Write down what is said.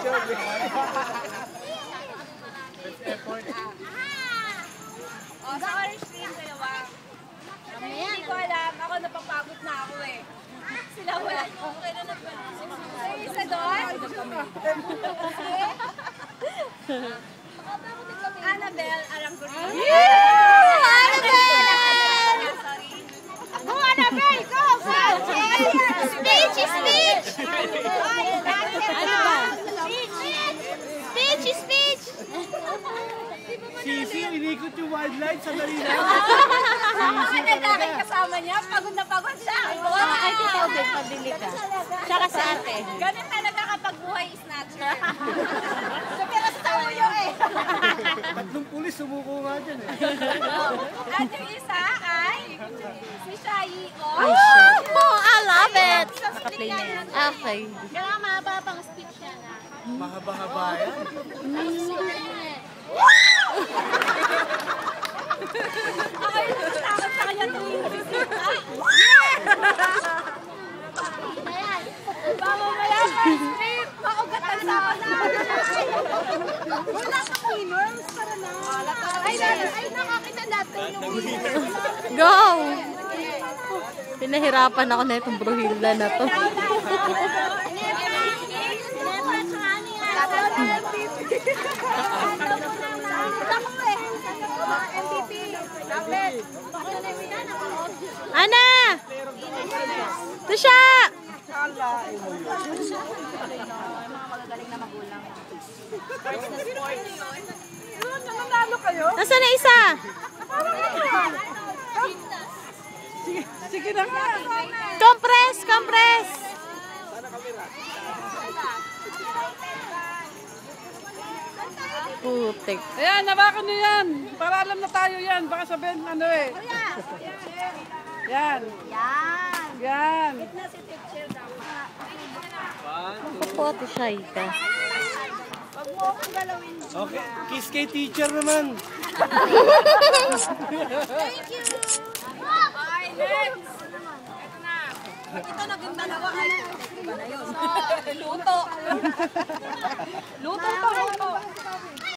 Oh, sa orange cream, dalawa. Hindi ko alam. Ako napapagod na ako eh. Sila wala. Okay na nag-26. Isa doon? Annabelle Arangurin. Annabelle! Sorry. Go, Annabelle! Go! Speech! Speech! Ano ba? Speech! Speech! Sisi, inikot yung wildlife sa dalila. Ang lalaki kasama niya, pagod na pagod siya. Ay, ikaw din, pabili ka. Tsaka sa ate. Ganun talaga kapag buhay is natural. Pero sa uyo eh. Tatlong pulis, sumuko nga dyan eh. At yung isa ay si Shai. Oh, I love it! Nakaplay na yan. Okay. Kailangan mahaba pang speech yan ah. Mahaba-haba yan. Ako yung natatakot sa kanya tuwing bisita. Baka mamaya first trip, maugatan sa ako na. Wala kang winners para na. Ay, nakakita natin yung winners. Go! Pinahirapan ako na itong bruhila na to. Ana! Ito siya! Nanalo kayo? Nasaan na isa? Sige na nga. Compress! Compress! Putik. Ayan, nabakan nyo yan. Para alam na tayo yan. Baka sabihin ano eh. Yan. Yan. Puti siya ka. Wag mo akong galawin. Okay, kiss kay teacher naman. Thank you. Okay, next. Ito na. Ito naging dalawa. Iba na yun. Luto. Luto pa, luto.